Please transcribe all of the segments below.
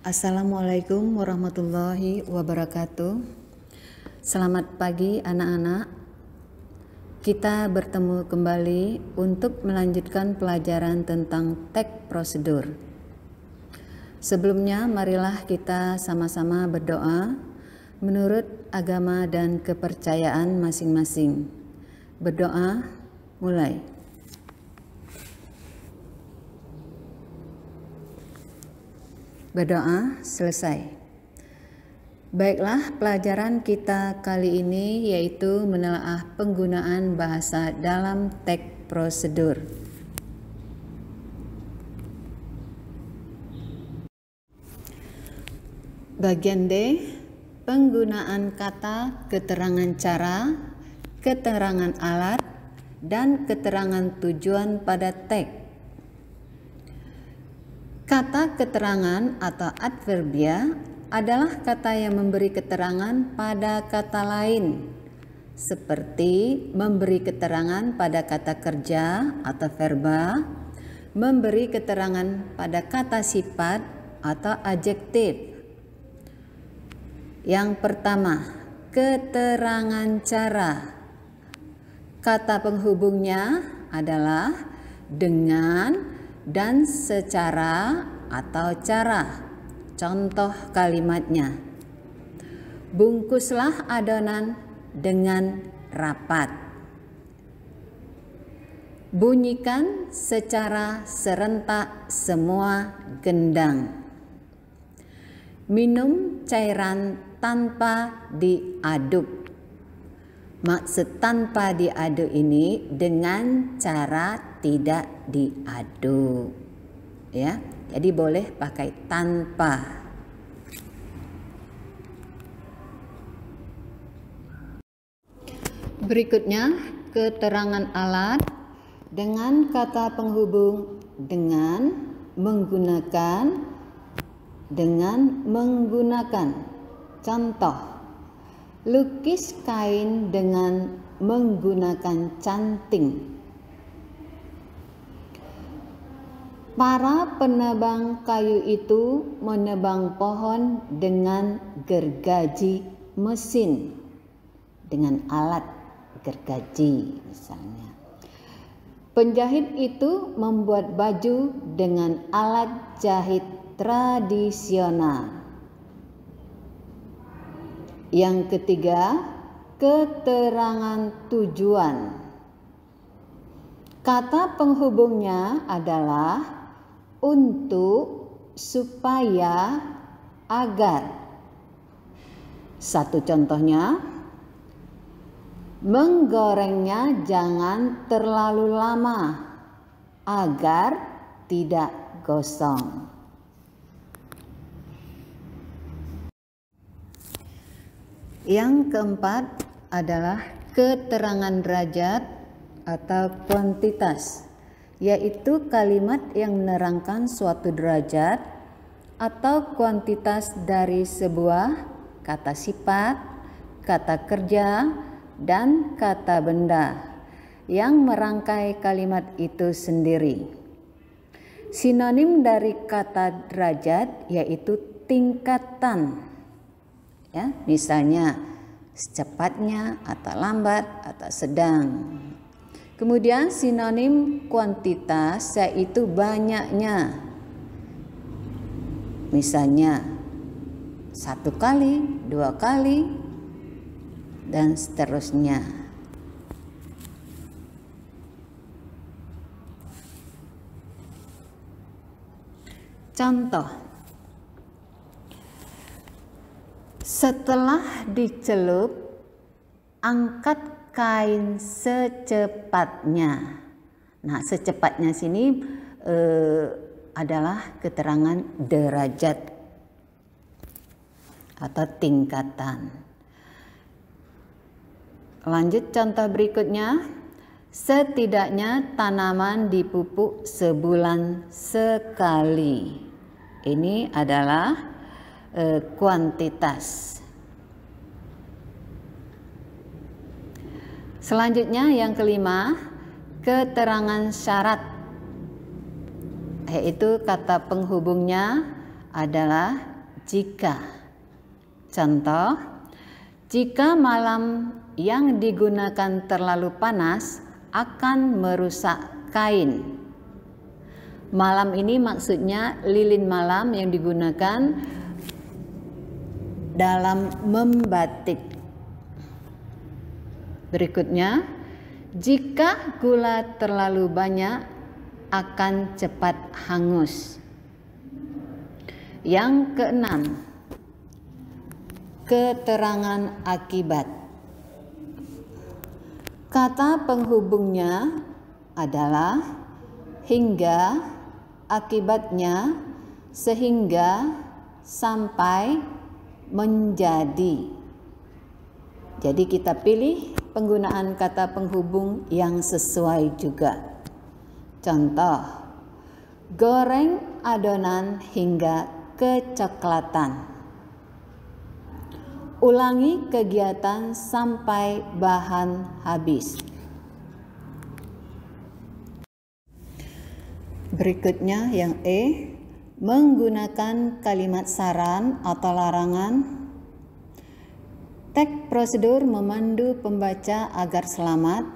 Assalamualaikum warahmatullahi wabarakatuh. Selamat pagi anak-anak. Kita bertemu kembali untuk melanjutkan pelajaran tentang teks prosedur. Sebelumnya marilah kita sama-sama berdoa menurut agama dan kepercayaan masing-masing. Berdoa, mulai. Berdoa selesai. Baiklah, pelajaran kita kali ini yaitu menelaah penggunaan bahasa dalam teks prosedur. Bagian D, penggunaan kata, keterangan cara, keterangan alat, dan keterangan tujuan pada teks. Kata keterangan atau adverbia adalah kata yang memberi keterangan pada kata lain, seperti memberi keterangan pada kata kerja atau verba, memberi keterangan pada kata sifat atau adjektif. Yang pertama, keterangan cara. Kata penghubungnya adalah dengan dan secara atau cara. Contoh kalimatnya, bungkuslah adonan dengan rapat. Bunyikan secara serentak semua gendang. Minum cairan tanpa diaduk. Maksud tanpa diaduk ini dengan cara tidak diaduk, ya. Jadi boleh pakai tanpa. Berikutnya, keterangan alat dengan kata penghubung dengan, menggunakan, dengan menggunakan. Contoh, lukis kain dengan menggunakan canting. Para penebang kayu itu menebang pohon dengan gergaji mesin, dengan alat gergaji misalnya. Penjahit itu membuat baju dengan alat jahit tradisional. Yang ketiga, keterangan tujuan. Kata penghubungnya adalah untuk, supaya, agar. Satu contohnya, menggorengnya jangan terlalu lama agar tidak gosong. Yang keempat adalah keterangan derajat atau kuantitas, yaitu kalimat yang menerangkan suatu derajat atau kuantitas dari sebuah kata sifat, kata kerja, dan kata benda yang merangkai kalimat itu sendiri. Sinonim dari kata derajat yaitu tingkatan, ya, misalnya secepatnya atau lambat atau sedang. Kemudian sinonim kuantitas yaitu banyaknya, misalnya 1 kali, 2 kali, dan seterusnya. Contoh, setelah dicelup, angkat kain secepatnya. Nah, secepatnya sini adalah keterangan derajat atau tingkatan. Lanjut contoh berikutnya, setidaknya tanaman dipupuk sebulan sekali. Ini adalah kuantitas. Selanjutnya yang kelima, keterangan syarat, yaitu kata penghubungnya adalah jika. Contoh, jika malam yang digunakan terlalu panas akan merusak kain. Malam ini maksudnya lilin malam yang digunakan dalam membatik. Berikutnya, jika gula terlalu banyak akan cepat hangus. Yang keenam, keterangan akibat. Kata penghubungnya adalah hingga, akibatnya, sehingga, sampai, menjadi. Jadi kita pilih penggunaan kata penghubung yang sesuai juga. Contoh, goreng adonan hingga kecoklatan. Ulangi kegiatan sampai bahan habis. Berikutnya yang E, menggunakan kalimat saran atau larangan. Teks prosedur memandu pembaca agar selamat,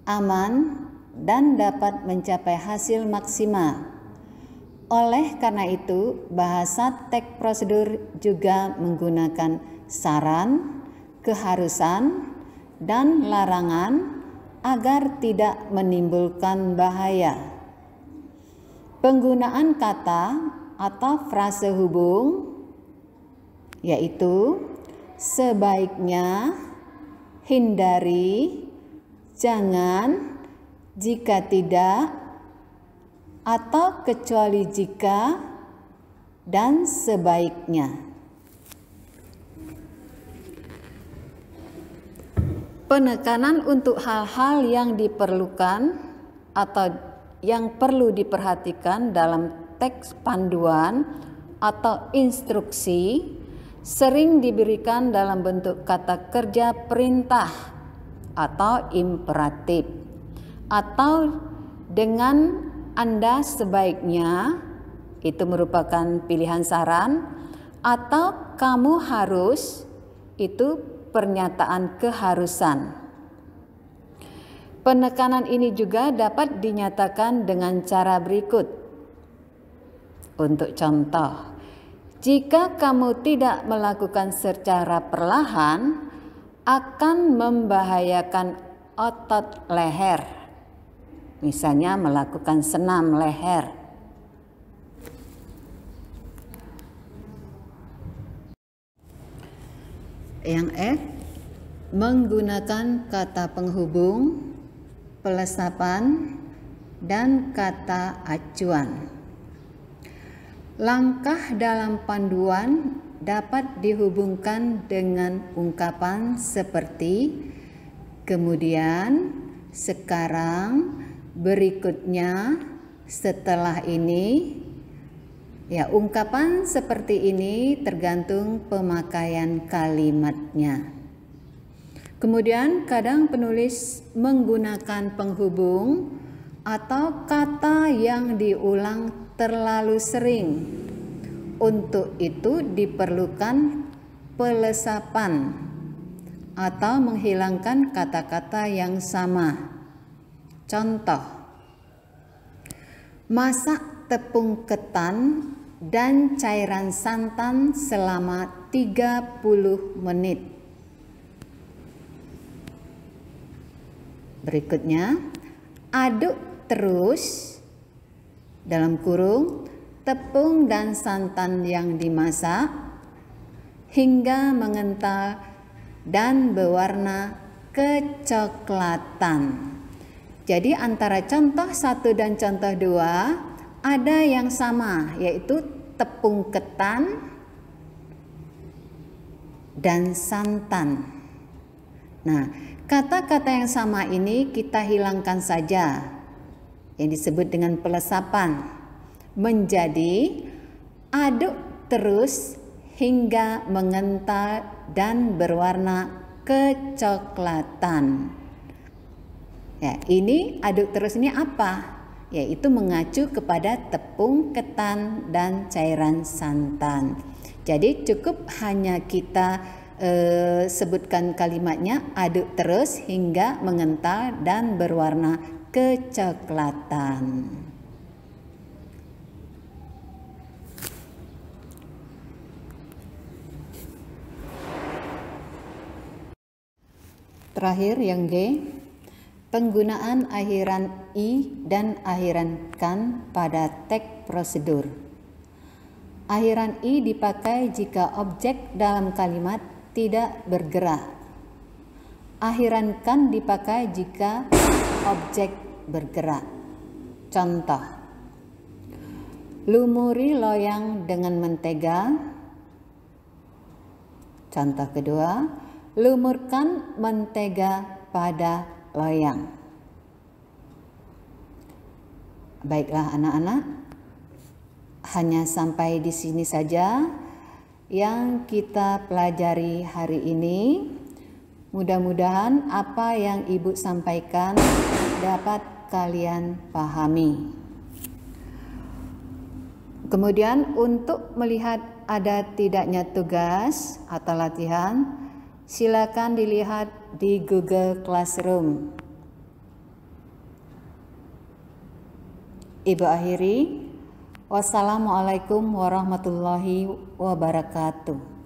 aman, dan dapat mencapai hasil maksimal. Oleh karena itu, bahasa teks prosedur juga menggunakan saran, keharusan, dan larangan agar tidak menimbulkan bahaya. Penggunaan kata atau frase hubung yaitu sebaiknya, hindari, jangan, jika tidak, atau kecuali jika, dan sebaiknya. Penekanan untuk hal-hal yang diperlukan atau yang perlu diperhatikan dalam teks panduan atau instruksi sering diberikan dalam bentuk kata kerja perintah atau imperatif, atau dengan Anda sebaiknya, itu merupakan pilihan saran, atau kamu harus, itu pernyataan keharusan. Penekanan ini juga dapat dinyatakan dengan cara berikut. Untuk contoh, jika kamu tidak melakukan secara perlahan, akan membahayakan otot leher. Misalnya melakukan senam leher. Yang F, menggunakan kata penghubung, pelesapan, dan kata acuan. Langkah dalam panduan dapat dihubungkan dengan ungkapan seperti kemudian, sekarang, berikutnya, setelah ini. Ya, ungkapan seperti ini tergantung pemakaian kalimatnya. Kemudian kadang penulis menggunakan penghubung atau kata yang diulang terlalu sering. Untuk itu diperlukan pelesapan atau menghilangkan kata-kata yang sama. Contoh, masak tepung ketan dan cairan santan selama 30 menit. Berikutnya, aduk terus dalam kurung tepung dan santan yang dimasak hingga mengental dan berwarna kecoklatan. Jadi antara contoh 1 dan contoh 2 ada yang sama, yaitu tepung ketan dan santan. Nah, kata-kata yang sama ini kita hilangkan saja, yang disebut dengan pelesapan, menjadi aduk terus hingga mengental dan berwarna kecoklatan. Ya, ini aduk terus ini apa? Yaitu mengacu kepada tepung ketan dan cairan santan. Jadi cukup hanya kita sebutkan kalimatnya, aduk terus hingga mengental dan berwarna kecoklatan. Terakhir yang G, penggunaan akhiran i dan akhiran kan pada teks prosedur. Akhiran i dipakai jika objek dalam kalimat tidak bergerak. Akhiran kan dipakai jika objek bergerak. Contoh, lumuri loyang dengan mentega. Contoh kedua, lumurkan mentega pada loyang. Baiklah anak-anak, hanya sampai di sini saja yang kita pelajari hari ini. Mudah-mudahan apa yang Ibu sampaikan dapat kalian pahami. Kemudian untuk melihat ada tidaknya tugas atau latihan, silakan dilihat di Google Classroom. Ibu akhiri. Wassalamualaikum warahmatullahi wabarakatuh.